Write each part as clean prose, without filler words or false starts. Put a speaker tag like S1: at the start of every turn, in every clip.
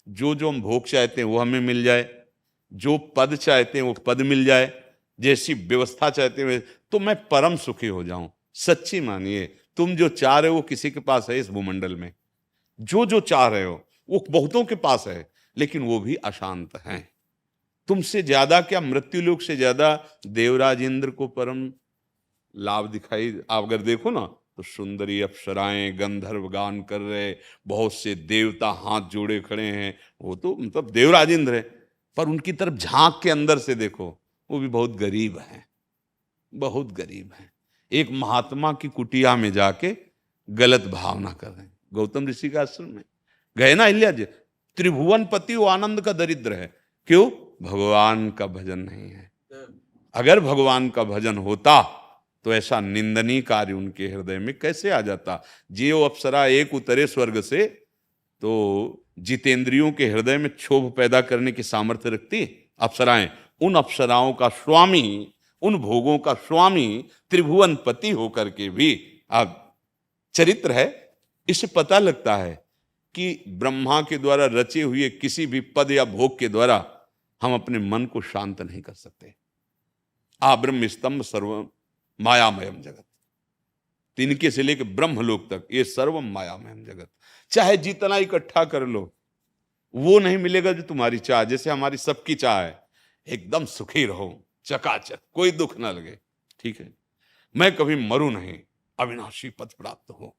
S1: जो जो हम भोग चाहते हैं वो हमें मिल जाए, जो पद चाहते हैं वो पद मिल जाए, जैसी व्यवस्था चाहते हैं तो मैं परम सुखी हो जाऊं। सच्ची मानिए, तुम जो चाह रहे हो किसी के पास है इस भूमंडल में, जो जो चाह रहे हो वो बहुतों के पास है, लेकिन वो भी अशांत हैं। तुमसे ज्यादा क्या, मृत्यु लोक से ज्यादा देवराज इंद्र को परम लाभ दिखाई। आप अगर देखो ना तो सुंदरी अप्सराएं गंधर्व गान कर रहे, बहुत से देवता हाथ जोड़े खड़े हैं, वो तो मतलब देवराज इंद्र है। पर उनकी तरफ झांक के अंदर से देखो, वो भी बहुत गरीब हैं, बहुत गरीब हैं। एक महात्मा की कुटिया में जाके गलत भावना कर रहे हैं। गौतम ऋषि का आश्रम में गए ना अहिल्या जी, त्रिभुवन पति वो आनंद का दरिद्र है। क्यों? भगवान का भजन नहीं है। अगर भगवान का भजन होता तो ऐसा निंदनीय कार्य उनके हृदय में कैसे आ जाता। जो अप्सरा एक उतरे स्वर्ग से, तो जितेंद्रियों के हृदय में क्षोभ पैदा करने की सामर्थ्य रखती अप्सराएं। उन अप्सराओं का स्वामी, उन भोगों का स्वामी त्रिभुवन पति होकर के भी अब चरित्र है। इससे पता लगता है कि ब्रह्मा के द्वारा रचे हुए किसी भी पद या भोग के द्वारा हम अपने मन को शांत नहीं कर सकते। ब्रह्म स्तंभ सर्व मायामयम जगत, तिनके से लेकर ब्रह्मलोक तक ये सर्वम मायामयम जगत। चाहे जितना इकट्ठा कर लो, वो नहीं मिलेगा जो तुम्हारी चाह। जैसे हमारी सबकी चाह है एकदम सुखी रहो, चकाचक, कोई दुख ना लगे, ठीक है, मैं कभी मरूं नहीं, अविनाशी पद प्राप्त हो,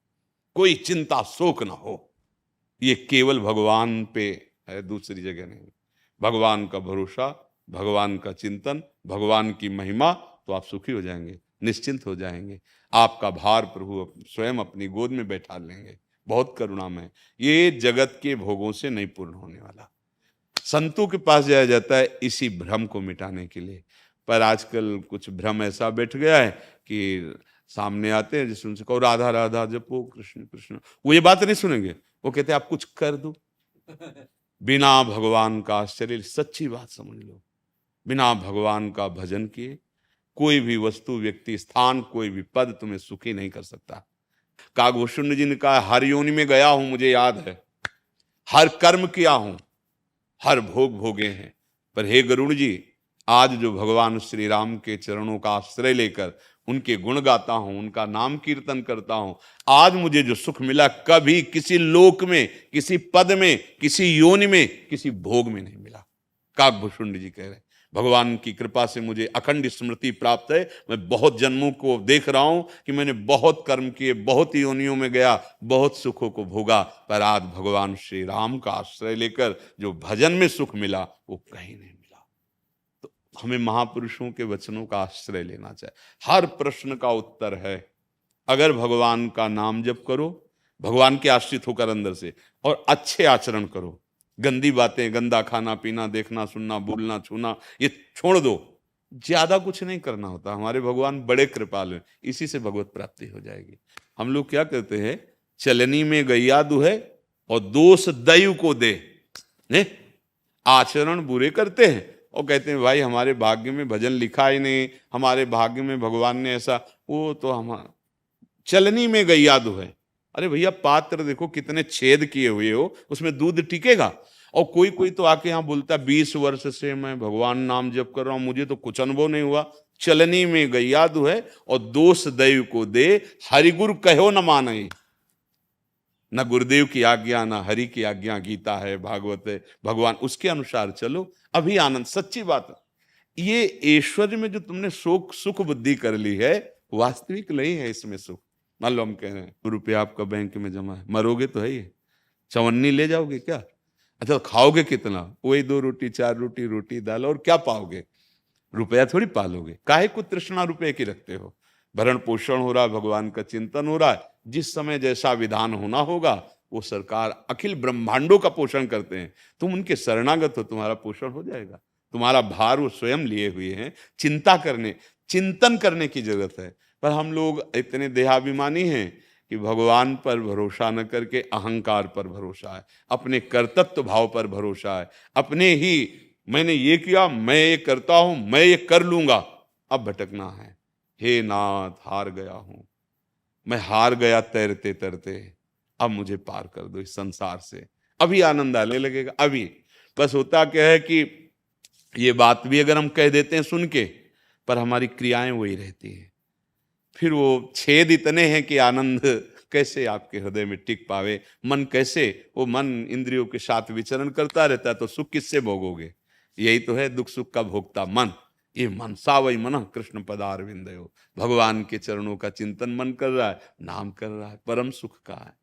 S1: कोई चिंता शोक ना हो। ये केवल भगवान पे है, दूसरी जगह नहीं। भगवान का भरोसा, भगवान का चिंतन, भगवान की महिमा, तो आप सुखी हो जाएंगे, निश्चिंत हो जाएंगे। आपका भार प्रभु स्वयं अपनी गोद में बैठा लेंगे। बहुत करुणामय। ये जगत के भोगों से नहीं पूर्ण होने वाला। संतों के पास जाया जाता है इसी भ्रम को मिटाने के लिए। पर आजकल कुछ भ्रम ऐसा बैठ गया है कि सामने आते हैं, जिससे उनसे कहो राधा राधा जपो कृष्ण कृष्ण, वो ये बात नहीं सुनेंगे। वो कहते हैं आप कुछ कर दो। बिना भगवान का आश्चर्य, सच्ची बात समझ लो, बिना भगवान का भजन किए कोई भी वस्तु, व्यक्ति, स्थान, कोई भी पद तुम्हें सुखी नहीं कर सकता। कागभूषण जी ने कहा, हर योनि में गया हूं, मुझे याद है, हर कर्म किया हूं, हर भोग भोगे हैं, पर हे गरुड़ जी, आज जो भगवान श्री राम के चरणों का आश्रय लेकर उनके गुण गाता हूं, उनका नाम कीर्तन करता हूं, आज मुझे जो सुख मिला कभी किसी लोक में, किसी पद में, किसी योनि में, किसी भोग में नहीं मिला। काकभूषुंड जी कह रहे, भगवान की कृपा से मुझे अखंड स्मृति प्राप्त है। मैं बहुत जन्मों को देख रहा हूं कि मैंने बहुत कर्म किए, बहुत योनियों में गया, बहुत सुखों को भोगा, पर आज भगवान श्री राम का आश्रय लेकर जो भजन में सुख मिला वो कहीं नहीं मिला। तो हमें महापुरुषों के वचनों का आश्रय लेना चाहिए। हर प्रश्न का उत्तर है। अगर भगवान का नाम जप करो, भगवान के आश्रित होकर अंदर से, और अच्छे आचरण करो, गंदी बातें, गंदा खाना पीना, देखना सुनना, बोलना छूना, ये छोड़ दो। ज्यादा कुछ नहीं करना होता। हमारे भगवान बड़े कृपालु हैं, इसी से भगवत प्राप्ति हो जाएगी। हम लोग क्या करते हैं, चलनी में गैया दुहे और दोष दैव को दे, ने? आचरण बुरे करते हैं और कहते हैं भाई हमारे भाग्य में भजन लिखा ही नहीं, हमारे भाग्य में भगवान ने ऐसा, वो तो हम चलनी में गैया दुहे। अरे भैया पात्र देखो कितने छेद किए हुए हो, उसमें दूध टिकेगा? और कोई कोई तो आके यहाँ बोलता 20 वर्ष से मैं भगवान नाम जप कर रहा हूं, मुझे तो कुछ अनुभव नहीं हुआ। चलनी में गैया दुहे और दोष दैव को दे, हरिगुरु कहो न माने। न गुरुदेव की आज्ञा, न हरि की आज्ञा, गीता है, भागवत है, भगवान उसके अनुसार चलो, अभी आनंद। सच्ची बात है, ये ऐश्वर्य में जो तुमने शोक सुख बुद्धि कर ली है, वास्तविक नहीं है इसमें सुख। मान लो हम कह रहे हैं रुपया आपका बैंक में जमा है, मरोगे तो है ही, चवन्नी ले जाओगे क्या? अच्छा खाओगे कितना? वही 2 रोटी 4 रोटी, रोटी दाल, और क्या पाओगे? रुपया थोड़ी पालोगे। काहे को तृष्णा रुपये की रखते हो? भरण पोषण हो रहा है, भगवान का चिंतन हो रहा है, जिस समय जैसा विधान होना होगा वो सरकार अखिल ब्रह्मांडों का पोषण करते हैं। तुम उनके शरणागत हो, तुम्हारा पोषण हो जाएगा। तुम्हारा भार वो स्वयं लिए हुए हैं। चिंतन करने की जरूरत है। पर हम लोग इतने देहाभिमानी हैं कि भगवान पर भरोसा न करके अहंकार पर भरोसा है, अपने कर्तृत्व भाव पर भरोसा है, अपने ही मैंने ये किया, मैं ये करता हूं, मैं ये कर लूंगा, अब भटकना है। हे नाथ, हार गया हूं मैं, हार गया तैरते तैरते, अब मुझे पार कर दो इस संसार से, अभी आनंद आने लगेगा। अभी बस होता क्या है कि ये बात भी अगर हम कह देते हैं सुन के, पर हमारी क्रियाएं वही रहती हैं। फिर वो छेद इतने हैं कि आनंद कैसे आपके हृदय में टिक पावे। मन कैसे, वो मन इंद्रियों के साथ विचरण करता रहता है तो सुख किससे भोगोगे। यही तो है दुख सुख का भोगता मन। ये मन सावई मन कृष्ण पदारविंदयो, भगवान के चरणों का चिंतन मन कर रहा है, नाम कर रहा है, परम सुख का है।